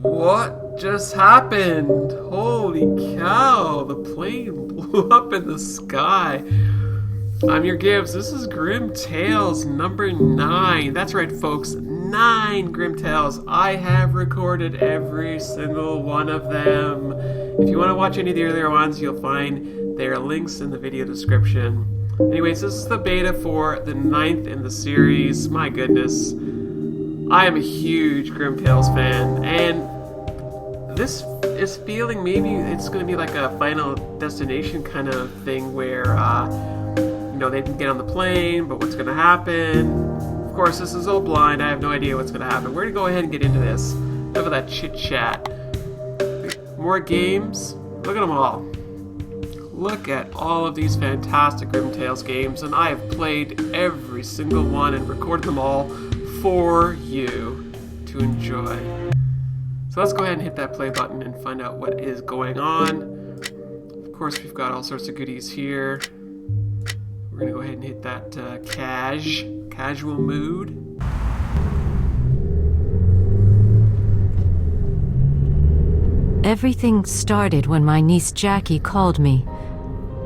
What just happened? Holy cow, the plane blew up in the sky. I'm your Gibbs. This is Grim Tales number 9. That's right, folks. 9 Grim Tales. I have recorded every single one of them. If you want to watch any of the earlier ones, you'll find their links in the video description. Anyways, this is the beta for the 9th in the series. My goodness. I am a huge Grim Tales fan, and this is feeling maybe it's going to be like a Final Destination kind of thing where, they can get on the plane, but what's going to happen? Of course, this is all blind. I have no idea what's going to happen. We're going to go ahead and get into this. Enough of that chit-chat. More games. Look at them all. Look at all of these fantastic Grim Tales games, and I have played every single one and recorded them all for you to enjoy. So let's go ahead and hit that play button and find out what is going on. Of course, we've got all sorts of goodies here. We're going to go ahead and hit that casual mood. Everything started when my niece Jackie called me.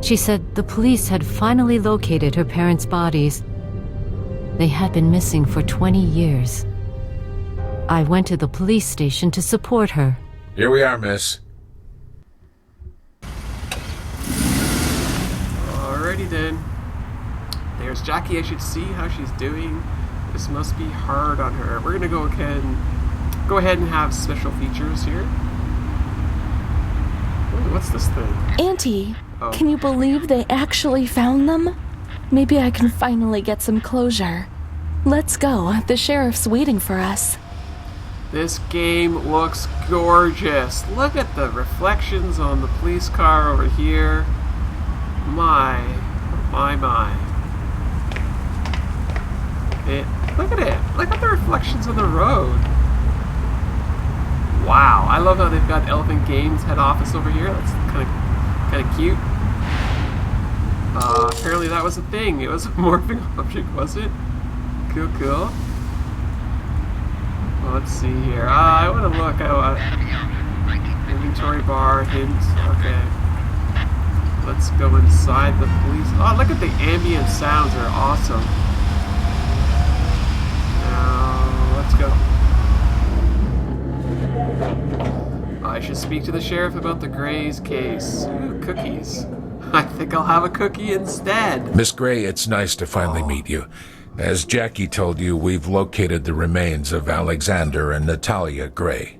She said the police had finally located her parents' bodies. They had been missing for 20 years. I went to the police station to support her. Here we are, miss. Alrighty then. There's Jackie. I should see how she's doing. This must be hard on her. We're gonna go ahead and have special features here. Ooh, what's this thing? Auntie, Oh. Can you believe they actually found them? Maybe I can finally get some closure. Let's go. The sheriff's waiting for us. This game looks gorgeous. Look at the reflections on the police car over here. My. Look at it. Look at the reflections on the road. Wow. I love how they've got Elephant Games head office over here. That's kind of cute. Apparently that was a thing. It was a morphing object, was it? Cool. Well, let's see here. I want to look. Inventory bar, hints. Okay. Let's go inside the police. Oh, look at the ambient sounds. They're awesome. Now, let's go. I should speak to the sheriff about the Gries case. Ooh, cookies. I think I'll have a cookie instead. Miss Gray, it's nice to finally meet you. As Jackie told you, we've located the remains of Alexander and Natalia Gray.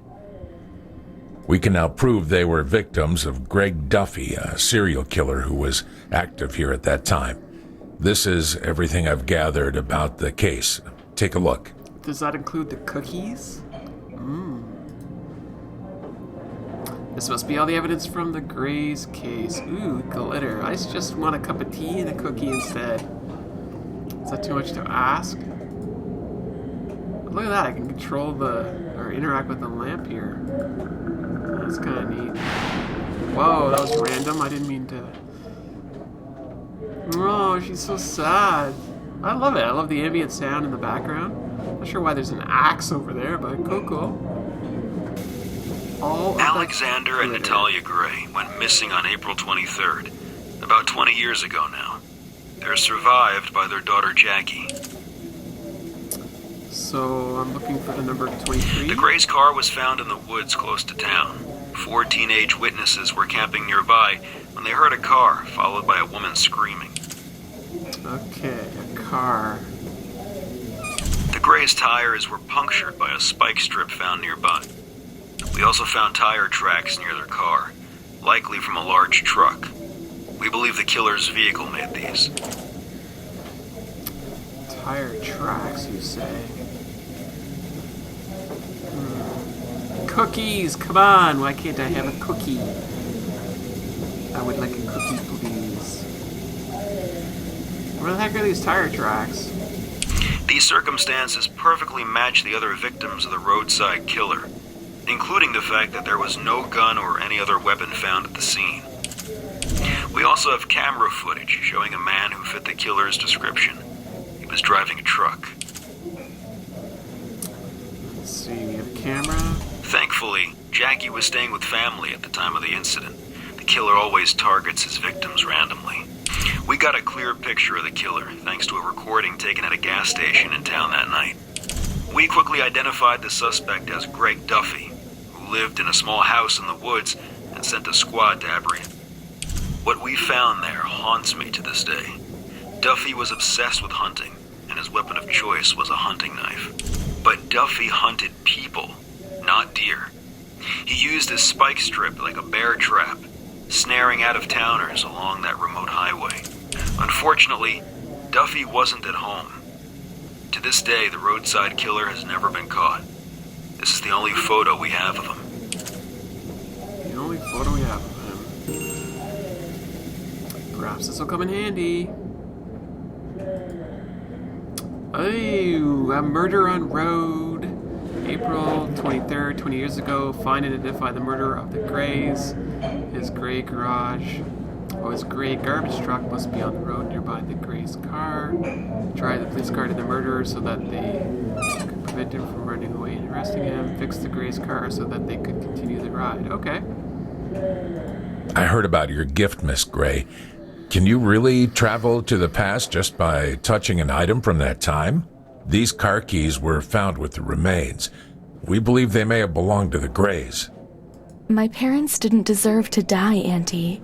We can now prove they were victims of Greg Duffy, a serial killer who was active here at that time. This is everything I've gathered about the case. Take a look. Does that include the cookies? This must be all the evidence from the Gries case. Ooh, glitter. I just want a cup of tea and a cookie instead. Is that too much to ask? Look at that, I can control or interact with the lamp here. That's kind of neat. Whoa, that was random. I didn't mean to. Oh, she's so sad. I love it. I love the ambient sound in the background. Not sure why there's an axe over there, but cool. Alexander and Natalia Gray went missing on April 23rd, about 20 years ago now. They're survived by their daughter Jackie. So I'm looking for the number 23. The Gray's car was found in the woods close to town. 4 teenage witnesses were camping nearby when they heard a car, followed by a woman screaming. Okay, a car. The Gray's tires were punctured by a spike strip found nearby. We also found tire tracks near their car, likely from a large truck. We believe the killer's vehicle made these. Tire tracks, you say? Cookies! Come on! Why can't I have a cookie? I would like a cookie, please. Where the heck are these tire tracks? These circumstances perfectly match the other victims of the Roadside killer, including the fact that there was no gun or any other weapon found at the scene. We also have camera footage showing a man who fit the killer's description. He was driving a truck. Let's see, we have a camera. Thankfully, Jackie was staying with family at the time of the incident. The killer always targets his victims randomly. We got a clear picture of the killer thanks to a recording taken at a gas station in town that night. We quickly identified the suspect as Greg Duffy, who lived in a small house in the woods and sent a squad to apprehend. What we found there haunts me to this day. Duffy was obsessed with hunting, and his weapon of choice was a hunting knife. But Duffy hunted people, not deer. He used his spike strip like a bear trap, snaring out-of-towners along that remote highway. Unfortunately, Duffy wasn't at home. To this day, the roadside killer has never been caught. This is the only photo we have of him. The only photo we have of him. Perhaps this will come in handy. Oh, a murder on road. April 23rd, 20 years ago. Find and identify the murderer of the Greys. His gray garage. Oh, his gray garbage truck must be on the road nearby the Grey's car. Drive the police car to the murderer so that they could prevent him from running away and arresting him. Fix the Grey's car so that they could continue the ride. Okay. I heard about your gift, Miss Gray. Can you really travel to the past just by touching an item from that time? These car keys were found with the remains. We believe they may have belonged to the Greys. My parents didn't deserve to die, Auntie.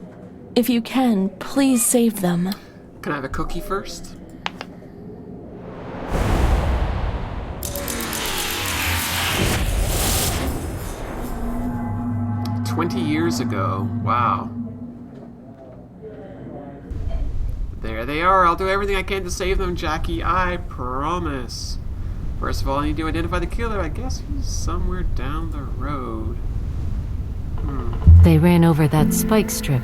If you can, please save them. Can I have a cookie first? "20 years ago. Wow. There they are. I'll do everything I can to save them, Jackie. I promise. First of all, I need to identify the killer. I guess he's somewhere down the road. They ran over that spike strip,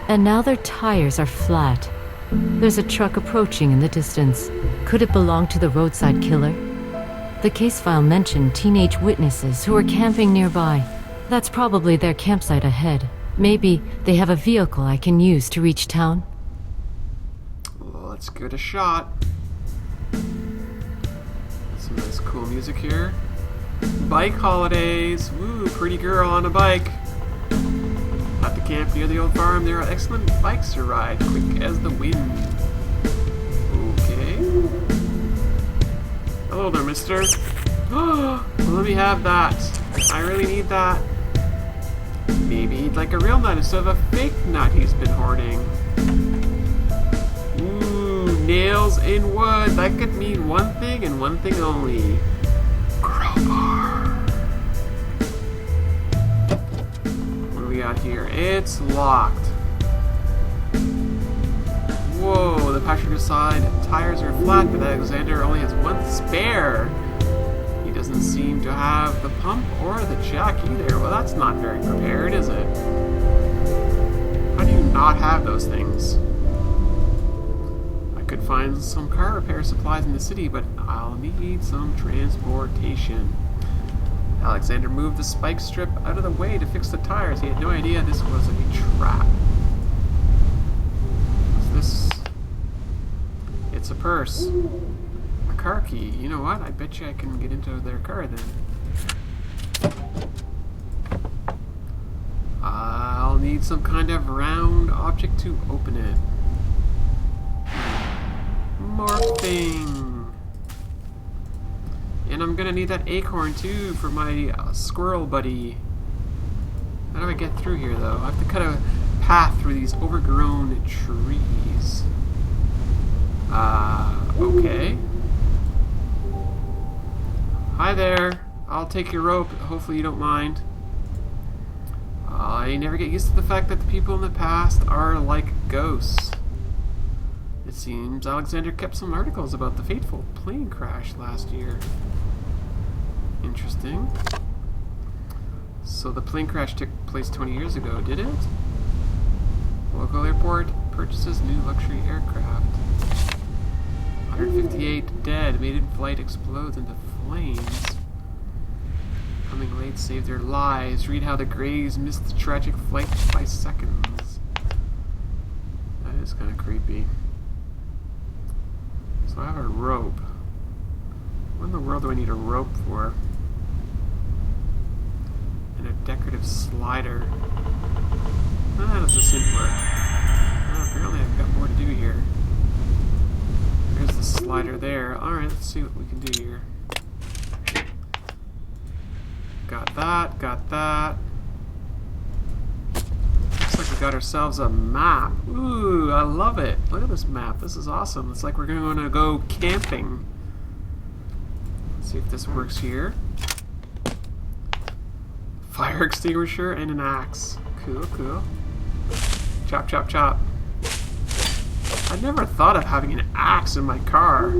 and now their tires are flat. There's a truck approaching in the distance. Could it belong to the roadside killer? The case file mentioned teenage witnesses who were camping nearby. That's probably their campsite ahead. Maybe they have a vehicle I can use to reach town. Well, let's give it a shot. Some nice cool music here. Bike holidays. Woo, pretty girl on a bike. At the camp near the old farm, there are excellent bikes to ride, quick as the wind. Okay. Hello there, mister. Well, let me have that. I really need that. Maybe he'd like a real nut instead of a fake nut he's been hoarding. Ooh, nails in wood. That could mean one thing and one thing only. Crowbar. What do we got here? It's locked. Whoa, the passenger side tires are flat, but Alexander only has one spare. He doesn't seem to have the pump or the jack either. Well, that's not very prepared, is it? How do you not have those things? I could find some car repair supplies in the city, but I'll need some transportation. Alexander moved the spike strip out of the way to fix the tires. He had no idea this was a trap. What's this? It's a purse. A car key. You know what? I bet you I can get into their car then. I'll need some kind of round object to open it. Morphing. And I'm gonna need that acorn too for my squirrel buddy. How do I get through here though? I have to cut a path through these overgrown trees. Okay. Hi there. I'll take your rope. Hopefully you don't mind. I never get used to the fact that the people in the past are like ghosts. It seems Alexander kept some articles about the fateful plane crash last year. Interesting. So the plane crash took place 20 years ago, did it? Local airport purchases new luxury aircraft. 158 dead. Maiden flight explodes into flames. Coming late saved their lives. Read how the Greys missed the tragic flight by seconds. That is kind of creepy. So I have a rope. What in the world do I need a rope for? An And a decorative slider. How does this didn't work? Apparently I've got more to do here. There's the slider there. Alright, let's see what we can do here. Got that, got that. Looks like we got ourselves a map. Ooh, I love it. Look at this map. This is awesome. It's like we're going to go camping. Let's see if this works here. Fire extinguisher and an axe. Cool, cool. Chop, chop, chop. I never thought of having an axe in my car.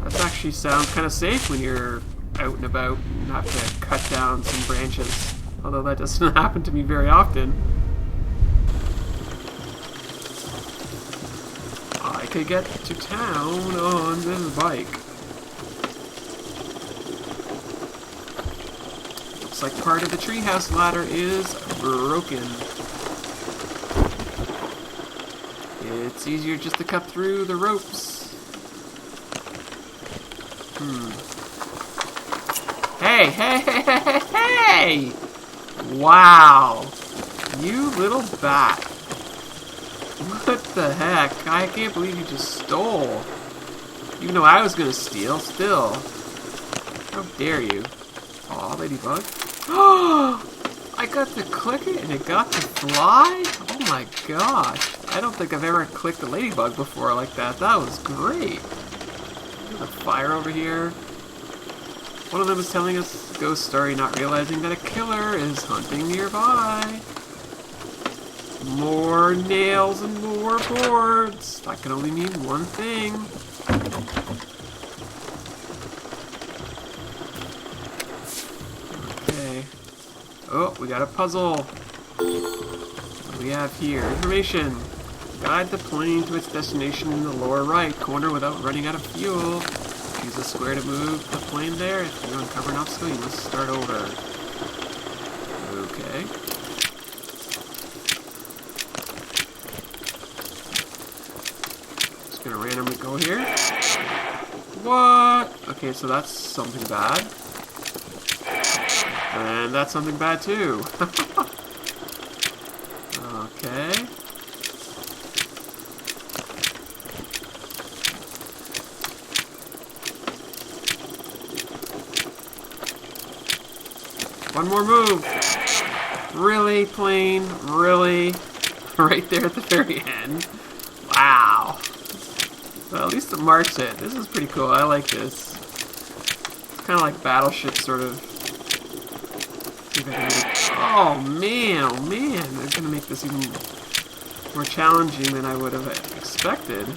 That actually sounds kind of safe when you're out and about and have to cut down some branches. Although that doesn't happen to me very often. I could get to town on this bike. Looks like part of the treehouse ladder is broken. It's easier just to cut through the ropes. Hey, hey, hey, hey, hey! Wow! You little bat. What the heck? I can't believe you just stole. Even though I was gonna steal, still. How dare you? Aw, ladybug. Oh! I got to click it and it got to fly? Oh my gosh. I don't think I've ever clicked a ladybug before like that. That was great. There's a fire over here. One of them is telling us a ghost story, not realizing that a killer is hunting nearby. More nails and more boards. That can only mean one thing. Okay. Oh, we got a puzzle. What do we have here? Information. Guide the plane to its destination in the lower right corner without running out of fuel. Use the square to move the plane there. If you uncover an obstacle, you must start over. Okay. Just gonna randomly go here. What? Okay, so that's something bad. And that's something bad too. Okay. One more move. Really, plane? Really? Right there at the very end. Wow. Well, at least it marks it. This is pretty cool. I like this. It's kind of like Battleship, sort of. Oh man, they're gonna make this even more challenging than I would have expected.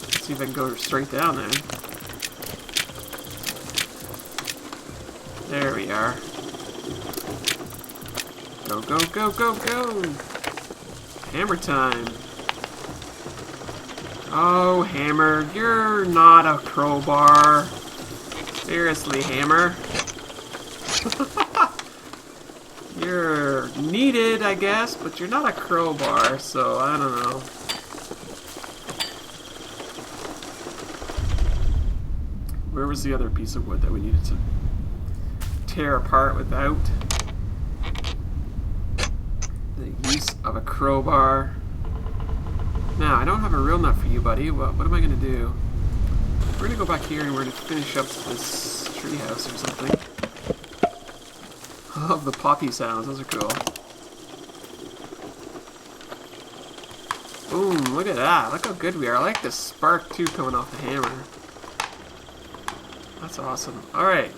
Let's see if I can go straight down there. There we are. Go, go, go, go, go! Hammer time. Oh, Hammer, you're not a crowbar. Seriously, Hammer. You're needed, I guess, but you're not a crowbar, so I don't know. Where was the other piece of wood that we needed to tear apart without the use of a crowbar? Now, I don't have a real nut for you, buddy. What am I going to do? We're going to go back here and we're going to finish up this treehouse or something. I love the poppy sounds. Those are cool. Boom, look at that. Look how good we are. I like the spark, too, coming off the hammer. That's awesome. Alright.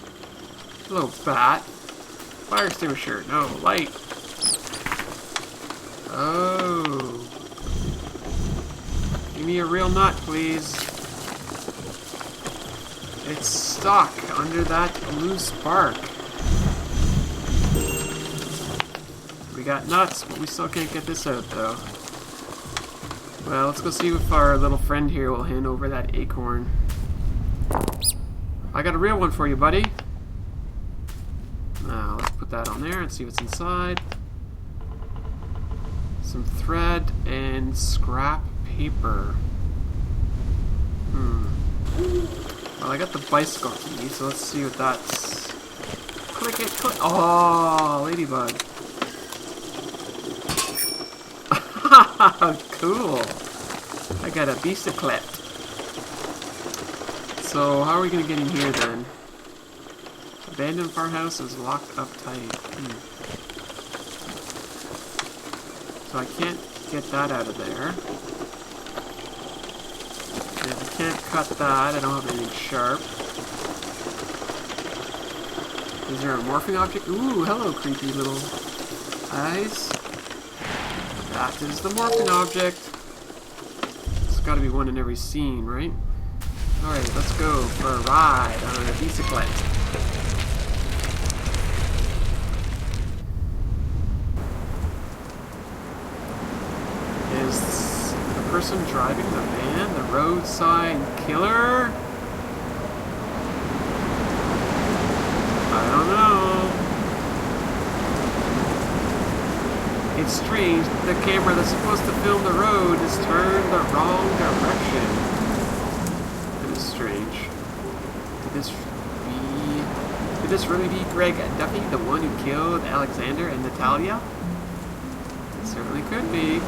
Hello, bat. Fire extinguisher. No, light. Oh. Give me a real nut, please. It's stuck under that blue spark. We got nuts, but we still can't get this out, though. Well, let's go see if our little friend here will hand over that acorn. I got a real one for you, buddy. Now, let's put that on there and see what's inside. Some thread and scrap paper. Well, I got the bicycle key, so let's see what that's Click it, click. Oh, ladybug. Cool. I got a bicyclette. So, how are we gonna get in here then? Abandoned farmhouse is locked up tight. So I can't get that out of there. And I can't cut that. I don't have anything sharp. Is there a morphing object? Ooh, hello, creepy little eyes. That is the morphing object. There's gotta be one in every scene, right? Alright, let's go for a ride on a bicyclette. Is the person driving the van the roadside killer? I don't know. It's strange. The camera that's supposed to film the road is turned the wrong direction. That is strange. Could this really be Greg Duffy, the one who killed Alexander and Natalia? It certainly could be.